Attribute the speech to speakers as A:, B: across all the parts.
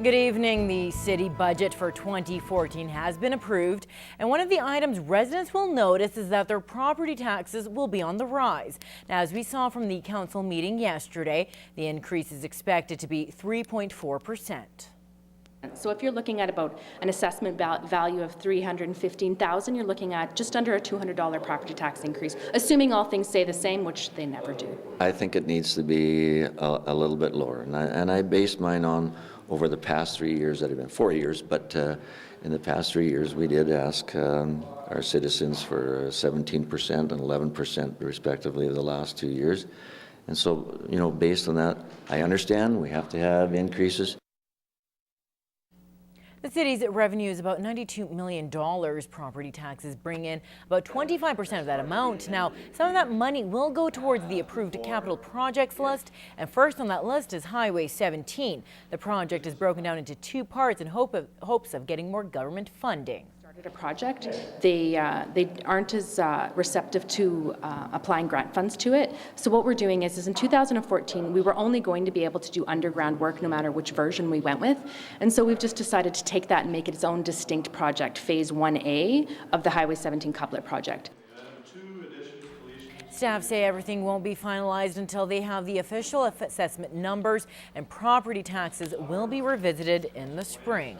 A: Good evening. The city budget for 2014 has been approved, and one of the items residents will notice is that their property taxes will be on the rise. Now, as we saw from the council meeting yesterday, the increase is expected to be 3.4%.
B: So if you're looking at about an assessment value of $315,000, you're looking at just under a $200 property tax increase, assuming all things stay the same, which they never do.
C: I think it needs to be a little bit lower, and I based mine on over the past 3 years that have been 4 years, but in the past 3 years we did ask our citizens for 17% and 11% respectively the last 2 years. And so, you know, based on that, I understand we have to have increases.
A: The city's revenue is about $92 million. Property taxes bring in about 25% of that amount. Now, some of that money will go towards the approved capital projects list, and first on that list is Highway 17. The project is broken down into two parts in hopes of getting more government funding.
B: A project, they aren't as receptive to applying grant funds to it. So what we're doing is in 2014 we were only going to be able to do underground work no matter which version we went with, and so we've just decided to take that and make it its own distinct project, Phase 1A of the Highway 17 couplet project.
A: Staff say everything won't be finalized until they have the official assessment numbers, and property taxes will be revisited in the spring.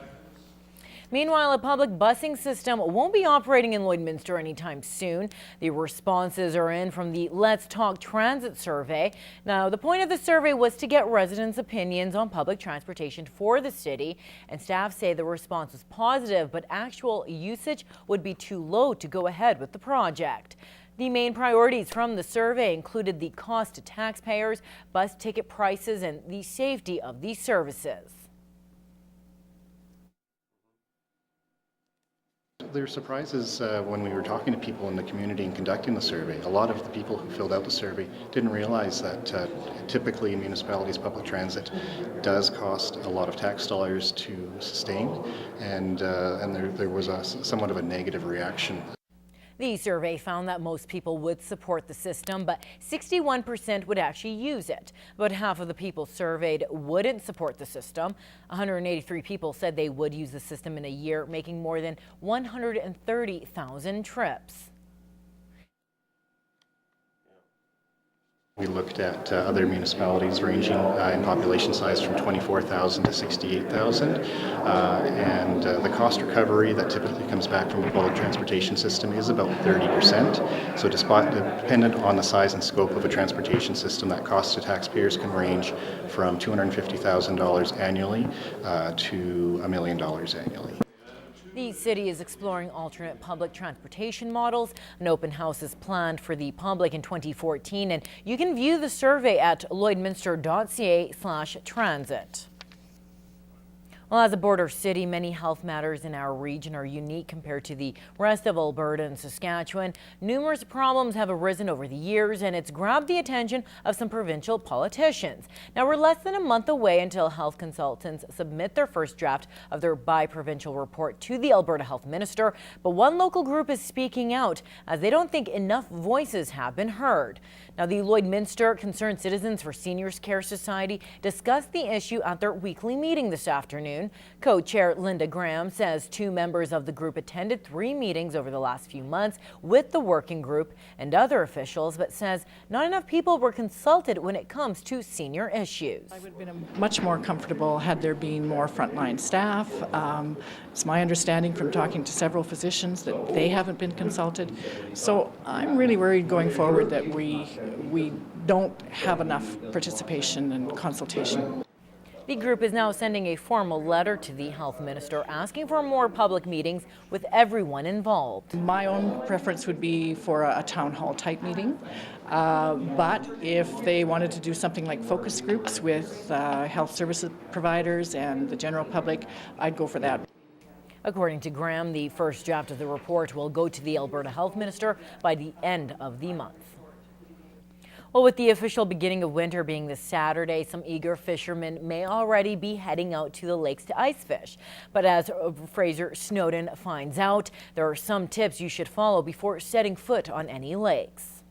A: Meanwhile, a public busing system won't be operating in Lloydminster anytime soon. The responses are in from the Let's Talk Transit survey. Now, the point of the survey was to get residents' opinions on public transportation for the city, and staff say the response was positive, but actual usage would be too low to go ahead with the project. The main priorities from the survey included the cost to taxpayers, bus ticket prices, and the safety of these services.
D: There were surprises when we were talking to people in the community and conducting the survey. A lot of the people who filled out the survey didn't realize that typically in municipalities, public transit does cost a lot of tax dollars to sustain, and there was somewhat of a negative reaction.
A: The survey found that most people would support the system, but 61% would actually use it. About half of the people surveyed wouldn't support the system. 183 people said they would use the system in a year, making more than 130,000 trips.
D: We looked at other municipalities ranging in population size from 24,000 to 68,000, and the cost recovery that typically comes back from the public transportation system is about 30%. So dependent on the size and scope of a transportation system, that cost to taxpayers can range from $250,000 annually to $1 million annually.
A: The city is exploring alternate public transportation models. An open house is planned for the public in 2014, and you can view the survey at lloydminster.ca/transit. Well, as a border city, many health matters in our region are unique compared to the rest of Alberta and Saskatchewan. Numerous problems have arisen over the years, and it's grabbed the attention of some provincial politicians. Now, we're less than a month away until health consultants submit their first draft of their bi-provincial report to the Alberta Health Minister, but one local group is speaking out as they don't think enough voices have been heard. Now, the Lloydminster Concerned Citizens for Seniors Care Society discussed the issue at their weekly meeting this afternoon. Co-chair Linda Graham says 2 members of the group attended 3 meetings over the last few months with the working group and other officials, but says not enough people were consulted when it comes to senior issues.
E: I would have been much more comfortable had there been more frontline staff. It's my understanding from talking to several physicians that they haven't been consulted. So I'm really worried going forward that we don't have enough participation and consultation.
A: The group is now sending a formal letter to the health minister asking for more public meetings with everyone involved.
E: My own preference would be for a town hall type meeting, but if they wanted to do something like focus groups with health services providers and the general public, I'd go for that.
A: According to Graham, the first draft of the report will go to the Alberta Health Minister by the end of the month. Well, with the official beginning of winter being this Saturday, some eager fishermen may already be heading out to the lakes to ice fish. But as Fraser Snowden finds out, there are some tips you should follow before setting foot on any lakes.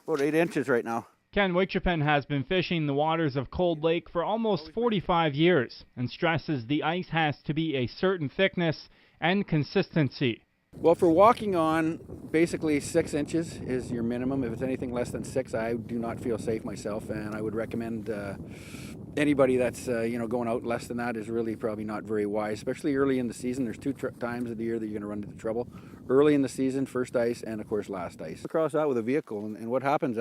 F: About 8 inches right now. Ken Wichupin has been fishing the waters of Cold Lake for almost 45 years and stresses the ice has to be a certain thickness and consistency.
G: Well, for walking on, basically 6 inches is your minimum. If it's anything less than 6, I do not feel safe myself, and I would recommend anybody that's going out less than that is really probably not very wise, especially early in the season. There's two times of the year that you're going to run into trouble. Early in the season, first ice, and of course last ice. Cross that with a vehicle, and what happens,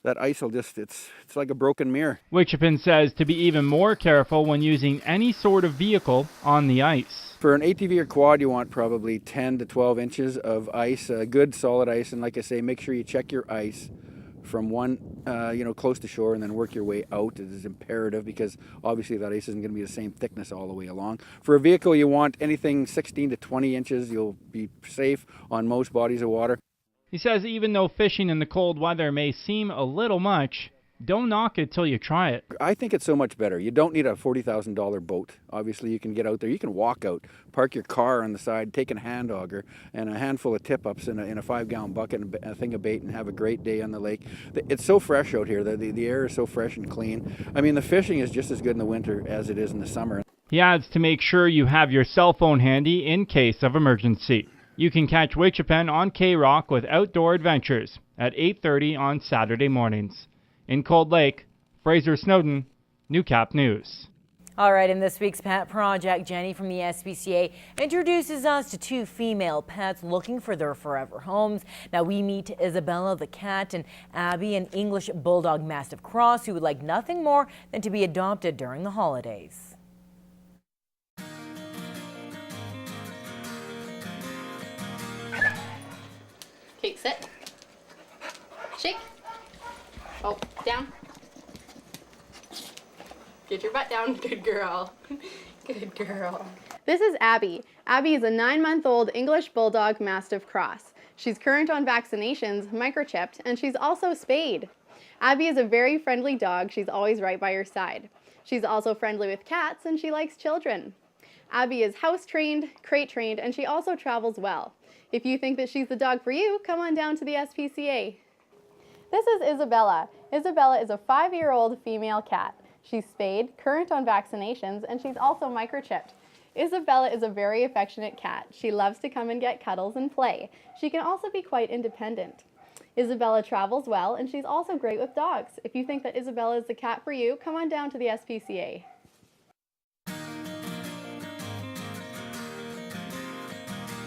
G: that ice will just, it's like a broken mirror.
F: Wichupin says to be even more careful when using any sort of vehicle on the ice.
G: For an ATV or quad, you want probably 10 to 12 inches of ice, good solid ice, and like I say, make sure you check your ice from one, close to shore, and then work your way out. It is imperative because obviously that ice isn't going to be the same thickness all the way along. For a vehicle, you want anything 16 to 20 inches. You'll be safe on most bodies of water.
F: He says even though fishing in the cold weather may seem a little much, don't knock it till you try it.
G: I think it's so much better. You don't need a $40,000 boat. Obviously, you can get out there. You can walk out, park your car on the side, take a hand auger and a handful of tip-ups in a 5-gallon bucket and a thing of bait and have a great day on the lake. It's so fresh out here. The air is so fresh and clean. I mean, the fishing is just as good in the winter as it is in the summer.
F: He adds to make sure you have your cell phone handy in case of emergency. You can catch Wichupin on K-Rock with Outdoor Adventures at 8:30 on Saturday mornings. In Cold Lake, Fraser Snowden, Newcap News.
A: All right, in this week's pet project, Jenny from the SPCA introduces us to 2 female pets looking for their forever homes. Now we meet Isabella the cat and Abby, an English Bulldog Mastiff cross who would like nothing more than to be adopted during the holidays.
H: Okay, sit. Shake. Oh, down. Get your butt down. Good girl. Good girl. This is Abby. Abby is a 9-month-old English Bulldog Mastiff cross. She's current on vaccinations, microchipped, and she's also spayed. Abby is a very friendly dog. She's always right by your side. She's also friendly with cats and she likes children. Abby is house trained, crate trained, and she also travels well. If you think that she's the dog for you, come on down to the SPCA. This is Isabella. Isabella is a 5-year-old female cat. She's spayed, current on vaccinations, and she's also microchipped. Isabella is a very affectionate cat. She loves to come and get cuddles and play. She can also be quite independent. Isabella travels well, and she's also great with dogs. If you think that Isabella is the cat for you, come on down to the SPCA.